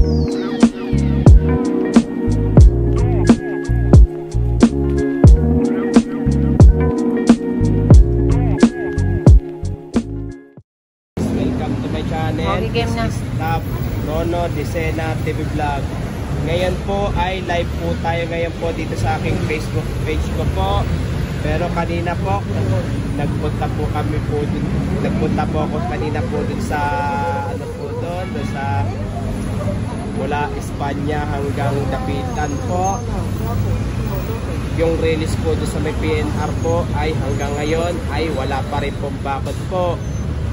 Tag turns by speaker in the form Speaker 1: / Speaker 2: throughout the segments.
Speaker 1: Welcome to my channel. This is Tab Rono Decena TV Vlog. Ngayon po ay live po tayo ngayon po dito sa aking Facebook page ko po. Pero kanina po nagpunta po kami po dun, nagpunta po ako kanina po dun sa ano po doon sa mula Espanya hanggang Dapitan po. Yung release po doon sa may PNR po ay hanggang ngayon ay wala pa rin pong bakod po.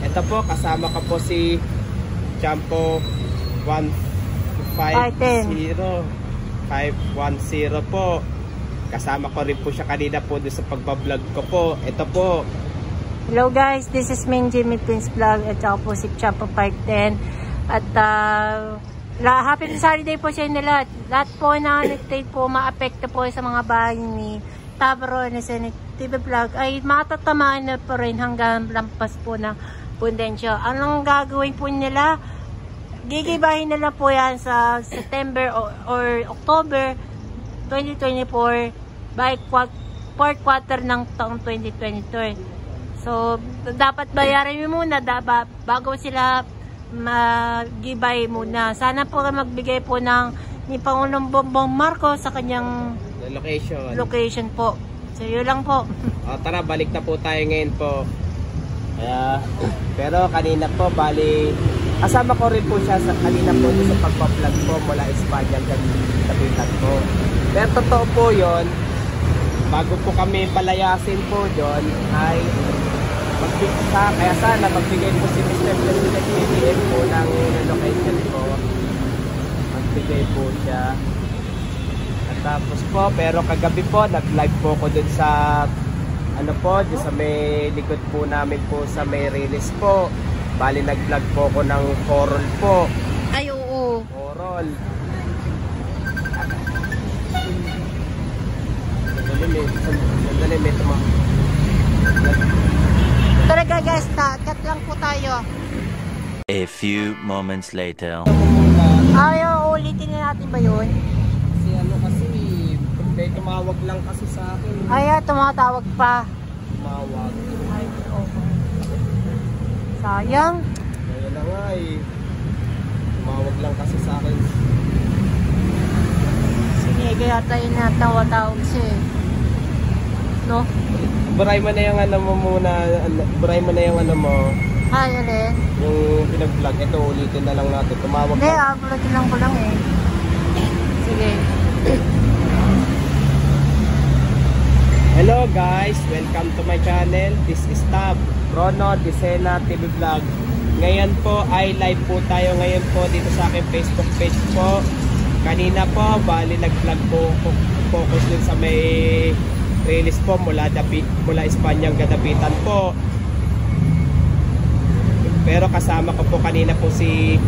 Speaker 1: Ito po kasama ko po si Champo 510 po. Kasama ko rin po siya kanina po doon sa pagbablog ko po. Ito po.
Speaker 2: Hello guys, this is Ming Jimmy Prince Vlog at saka po si Champo 510. At happy Saturday po sa inyo lahat. Lahat po na nag-trade po maapekto po sa mga bahay ni Tabro na sa TV Vlog ay matatamaan na po rin hanggang lampas po ng pundensyo. Anong gagawin po nila? Gigibahin na lang po yan sa September or October 2024 by fourth quarter ng taong 2023. So, dapat bayaran mo muna bago sila mag-gibay muna. Sana po magbigay po ng ni Pangulong Bongbong Marcos sa kanyang location po. So, yun lang po.
Speaker 1: Tara, balik na po tayo ngayon po. Pero kanina po, bali, kasama ko rin po siya sa kanina po sa pagpa-vlog po mula Espanya hanggang Dapitan po. Pero totoo po yun, bago po kami palayasin po doon, ay kaya sana magbigay po si Mr. President BBM po ng location po. Magbigay po siya. At tapos po, pero kagabi po, nag-live po ko doon sa ano po, doon sa may likod po namin po sa may release po. Bali nag-vlog po ko ng Corol po.
Speaker 2: Ay, oo.
Speaker 1: Corol. Sandali, may tumang.
Speaker 2: Talaga guys, cut lang po tayo.
Speaker 3: A few moments later.
Speaker 2: Ayaw, ulitin na natin ba yun?
Speaker 1: Kasi ano kasi, may tumawag lang kasi sa akin.
Speaker 2: Ay, tumatawag pa.
Speaker 1: Tumawag.
Speaker 2: Ay, okay. Sayang.
Speaker 1: Kaya na nga eh. Tumawag lang kasi sa akin.
Speaker 2: Sige, kaya tayo natawag siya eh. No?
Speaker 1: Buray mo na yung ano mo muna. Buray mo na yung ano mo.
Speaker 2: Ay, alin?
Speaker 1: Yung pinag-vlog. Ito, ulitin na lang natin. Tumawag
Speaker 2: hindi, ulitin lang ko lang eh. Sige.
Speaker 1: Hello guys, welcome to my channel. This is Tab Rono Decena TV Vlog. Ngayon po ay live po tayo ngayon po dito sa aking Facebook page po. Kanina po, bali nag-vlog po focus din sa may release po mula Espanya hanggang Dapitan po. Pero kasama ko po kanina po si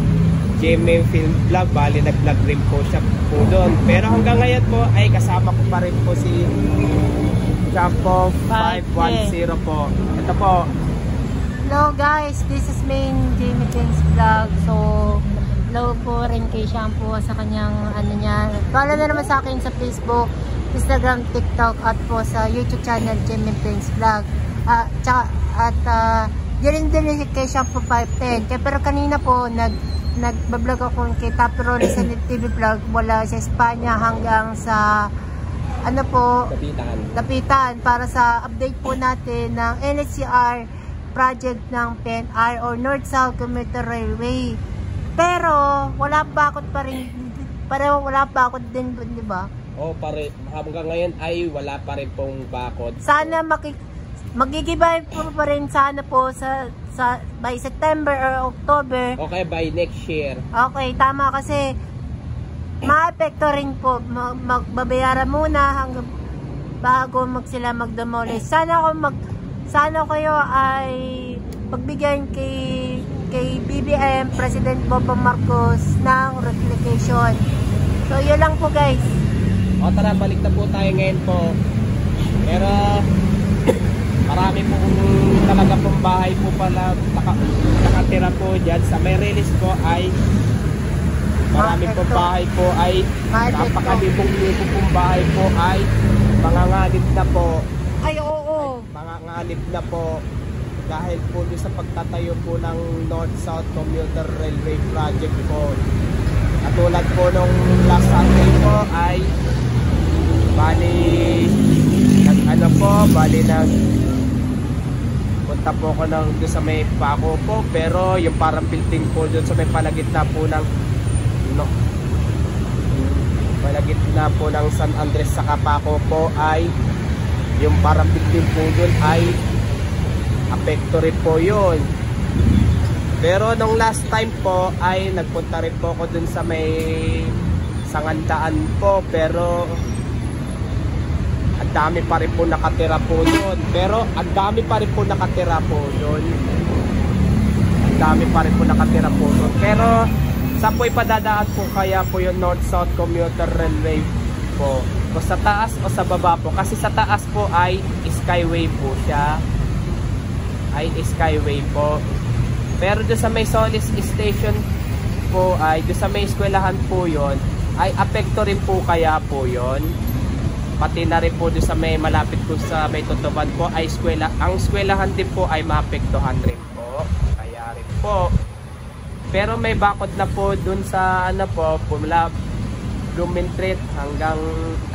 Speaker 1: Jimmy Film Vlog, bali nag-vlog rin po siya po doon. Pero hanggang ngayon po ay kasama ko pa rin po si Champo 510 po. Ito po.
Speaker 2: Hello guys, this is main Jimmy Prince Vlog. So, hello po rin kay Champo sa kanyang ano niya. Follow na naman sa akin sa Facebook, Instagram, TikTok at po sa YouTube channel Jimmy Prince Vlog. Din kay Champo 510. Pero kanina po nagbablog ako kay Tapro sa TV Vlog mula sa Espanya hanggang sa ano po, Dapitan para sa update po natin ng NHCR project ng PNR or North-South Commuter Railway. Pero wala bakod pa rin, pareho wala bakod din, di ba?
Speaker 1: Oh, hanggang ngayon ay wala pa rin pong bakod.
Speaker 2: Sana magigibay po pa rin sana po sa by September or October.
Speaker 1: Okay, by next year.
Speaker 2: Okay, tama kasi maapekto rin po, magbabayaran muna hanggang bago sila mag-demolish. Sana kayo ay pagbigyan kay BBM, President Bongbong Marcos ng replication. So, yun lang po guys.
Speaker 1: O tara, balik na po tayo ngayon po. Pero marami po talaga pong bahay po pala nakatira po dyan. Sa may release po ay marami pong bahay po ay napakalibong-libong pong bahay po ay manganganib na po.
Speaker 2: Ay, oo.
Speaker 1: Manganganib na po dahil po doon sa pagtatayo po ng North-South Commuter Railway Project po. Katulad po nung last Sunday po ay punta po ako doon sa may Paco po, pero yung parang building po doon sa may palagitna po ng San Andres sa Paco po ay yung parang building po doon ay apekto rin po yun. Pero nung last time po ay nagpunta rin po ako doon sa may Sangandaan po, pero ang dami pa rin po nakatira po doon. Pero sa po ipadadaan po kaya po yung North-South Commuter Railway po? O sa taas o sa baba po? Kasi sa taas po ay Skyway po siya. Pero doon sa may Solis Station po ay doon sa may eskwelahan po yon ay apekto rin po kaya po yon. Pati na rin po doon sa may malapit po sa may Tutuban po ay ang eskwelahan din po ay maapektuhan rin po. Kaya rin po. Pero may bakod na po doon sa mula Blumentritt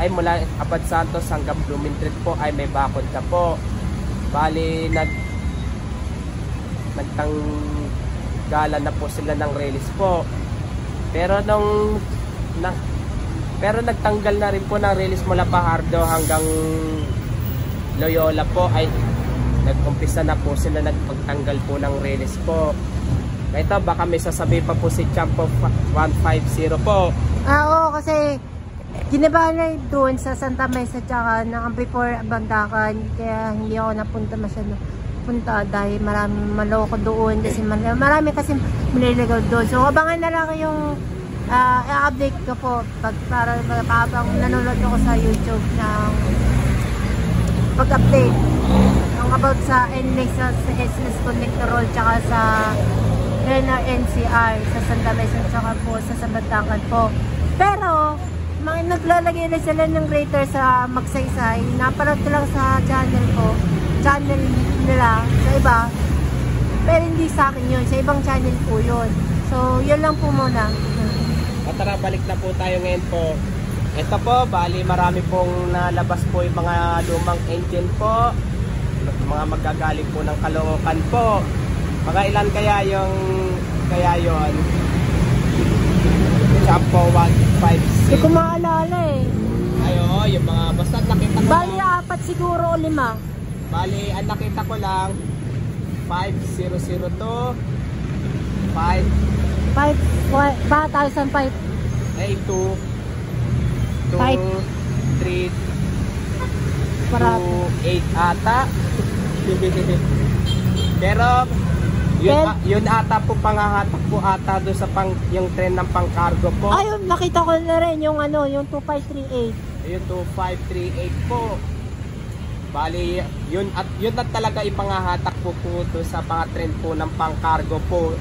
Speaker 1: mula Abad Santos hanggang Blumentritt po ay may bakod na po. Bali nagtanggalan na po sila ng release po. Pero nagtanggal na rin po ng release mula Pajardo hanggang Loyola po ay nag-umpisa na po sila nagpagtanggal po ng release po. Ito baka may sasabi pa po si Champo 150 po.
Speaker 2: Oo, kasi ginabahan na doon sa Santa Mesa tsaka ng before Bandakan, kaya hindi ako napunta dahil marami maloko doon kasi marami kasi maliligaw doon. So abangan na lang yung i-update ko po para habang nanonood ako sa YouTube ng pag-update about sa NLEX sa SS Connector Roll tsaka sa NCR sa Santa Mesa tsaka po sa Sabandakan po. Pero naglalagay na sila ng grader sa Magsaysay. Napanood ko lang sa channel nila sa iba, pero hindi sa akin yun, sa ibang channel po yun. So yun lang po muna.
Speaker 1: Tara, balik na po tayo ngayon po. Ito po, bali marami pong nalabas po yung mga lumang engine po, mga magagaling po ng Caloocan po. Mga ilan kaya yun? Champo 156.
Speaker 2: Hindi ko maalala eh.
Speaker 1: Ayo, yung mga basta nakita ko.
Speaker 2: Bali 4 siguro o 5.
Speaker 1: Bali, ang nakita ko lang 5002 5
Speaker 2: 5,005
Speaker 1: ay 2 3 8 ata. Pero yun ata po pangahatak po ata doon sa yung tren ng pang-cargo po.
Speaker 2: Ayun, nakita ko na rin yung yung 2538.
Speaker 1: Yung 2538 po. Bali, yun at talaga ipangahatak po doon sa mga tren po ng pang-cargo po.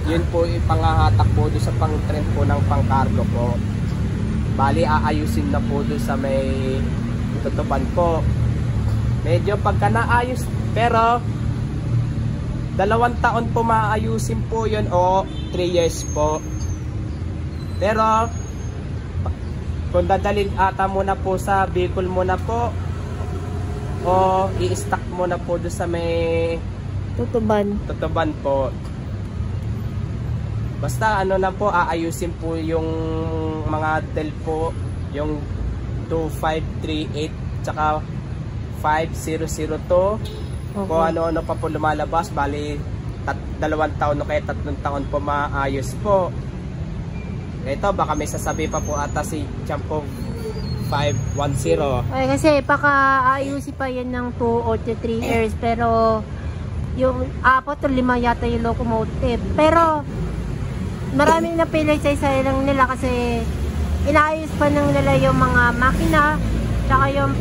Speaker 1: Yun po ipangahatak po doon sa tren po ng pang-cargo po. Bali, aayusin na po doon sa may Tutuban po. Medyo pagka naayos, pero 2 taon po maayusin po yun o 3 years po. Pero kung dadalhin ata muna po sa Bicol muna po o i-stack muna po doon sa may Tutuban po. Basta na po, aayusin po yung mga del po, yung 2538 tsaka 5002. Okay. Kung ano-ano pa po lumalabas, bali 2 taon o kaya 3 taon po maayos po. Ito, baka may sasabi pa po ata si Champo 510.
Speaker 2: Ay, kasi baka ayusin pa yan ng 2 or 3 years, pero yung 4 o 5 yata yung locomotive. Pero maraming napili sa isa lang nila kasi inaayos pa ng nila yung mga makina tsaka yung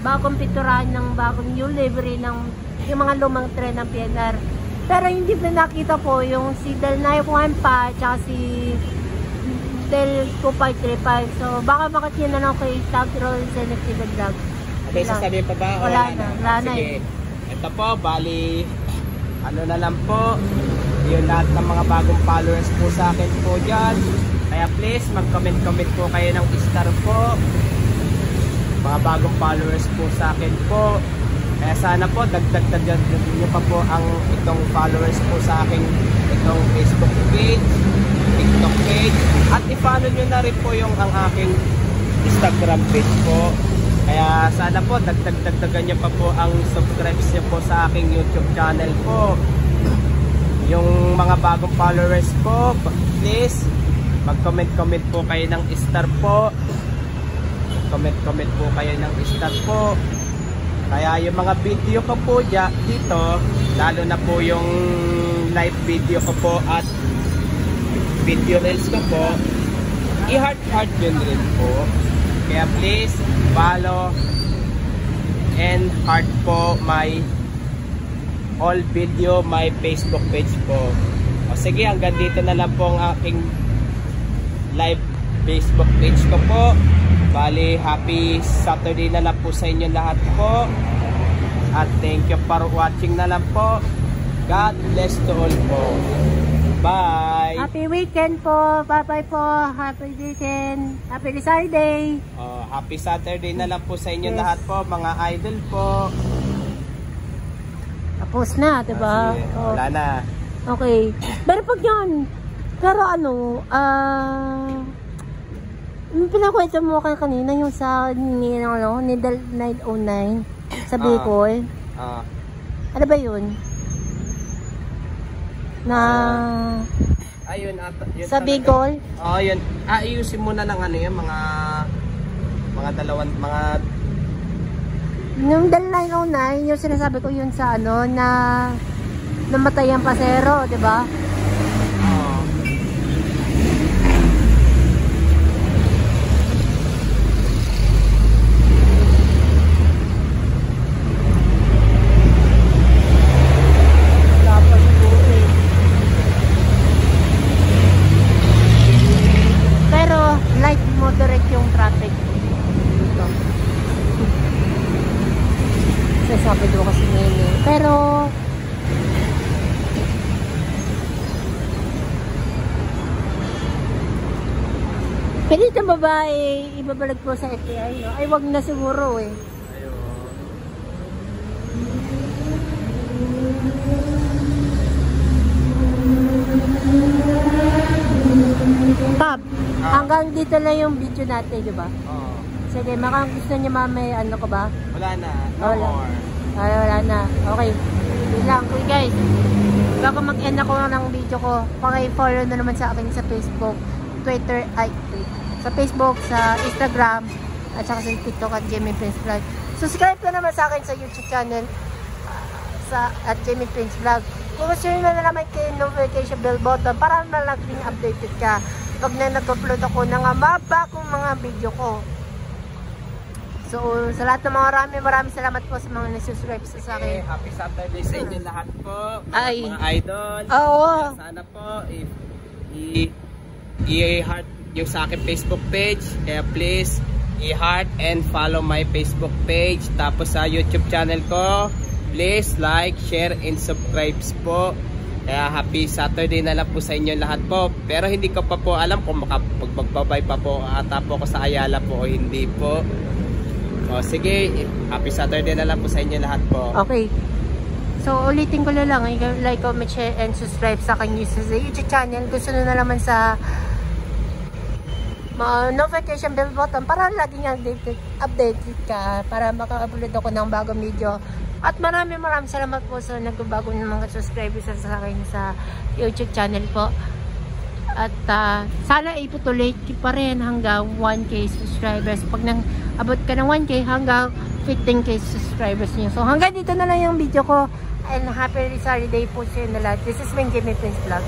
Speaker 2: bagong piturahan ng bagong new livery ng yung mga lumang tren ng PNR. Pero hindi pa nakita po yung si Del 915 tsaka si Del 2535. So baka makikita na lang kay Tag Roll Selective Vlog.
Speaker 1: Okay, sasabihin pa ba?
Speaker 2: Wala na.
Speaker 1: Sige. Ito po, bali, ano na lang po, yung lahat ng mga bagong followers po sa akin po dyan. Kaya please, mag-comment-comment po kayo ng star po. Mga bagong followers po sa akin po. Kaya sana po, dagdag nyo pa po ang itong followers po sa aking itong Facebook page, TikTok page. At i-follow nyo na rin po yung ang aking Instagram page po. Kaya sana po, dagdagan nyo pa po ang subscribes nyo po sa aking YouTube channel po. Yung mga bagong followers po, please, mag-comment-comment po kayo ng star po. Comment po kayo ng star po. Kaya yung mga video ko po dito, lalo na po yung live video ko po at video reels ko po, i-heart yun rin po. Kaya please, follow and heart po my all video, my Facebook page po. O sige, hanggang dito na lang po ang aking live Facebook page ko po. Bali, happy Saturday na lang po sa inyo lahat po. At thank you for watching na lang po. God bless to all po. Bye!
Speaker 2: Happy weekend po! Bye-bye po! Happy weekend! Happy Saturday!
Speaker 1: Happy Saturday na lang po sa inyo lahat po, mga idol po.
Speaker 2: Tapos na, diba?
Speaker 1: Wala na.
Speaker 2: Okay. Pero pag yun, pero ano, yung pinakwento mo kayo kanina, yung sa ni Del 909 sa Bicol. Ano ba yun? Na
Speaker 1: ayun yun
Speaker 2: sa Bicol?
Speaker 1: Yun. Ayusin mo na lang ano yan, mga
Speaker 2: yung Del 909, yung sinasabi ko yun sa ano, na namatay ang pasero, di ba? Moderate yung traffic dito. Sasabi doon kasi ngayon. Pero pwede itong babae ibabalag po sa FBI, no? Ay wag na siguro eh. Tab, hanggang dito lang yung video natin, di ba? Sige, makang gusto niya mamay, ano ka ba?
Speaker 1: Wala na. No more.
Speaker 2: Wala na. Okay. Yun lang. Okay guys. Bago mag-end ako ng video ko, paki-follow na naman sa akin sa Facebook, Twitter, sa Facebook, sa Instagram, at saka sa TikTok at Jamie Prince Vlog. Subscribe ka naman sa akin sa YouTube channel at Jamie Prince Vlog. Kung gusto nyo na naman kayo notification bell button para malaging updated ka pag na nag-upload ako ng mabagong mga video ko. So, sa lahat ng mga maraming salamat po sa mga nag-subscribe sa akin.
Speaker 1: Happy Saturday sa inyo lahat po,
Speaker 2: mga
Speaker 1: idol.
Speaker 2: Oo.
Speaker 1: Sana po, i-heart yung sa akin Facebook page. Kaya please, i-heart and follow my Facebook page. Tapos sa YouTube channel ko, please like, share, and subscribe po. Kaya happy Saturday na lang po sa inyo lahat po. Pero hindi ko pa po alam kung makapagbabay pa po ata po ako sa Ayala po o hindi po. O sige, happy Saturday na lang po sa inyo lahat po.
Speaker 2: Okay. So ulitin ko na lang, like, comment, share, and subscribe sa aking YouTube channel. Gusto na naman sa notification bell button para laging updated ka, para maka-upload ako ng bagong video. At maraming salamat po sa nagbabago ng mga subscribers sa akin sa YouTube channel po. At sana ipatuloy pa rin hanggang 1K subscribers. Pag nang abot ka ng 1K hanggang 15K subscribers niyo. So hanggang dito na lang yung video ko. And happy Saturday po sa inyo lahat. This is Jamie Prince Vlog.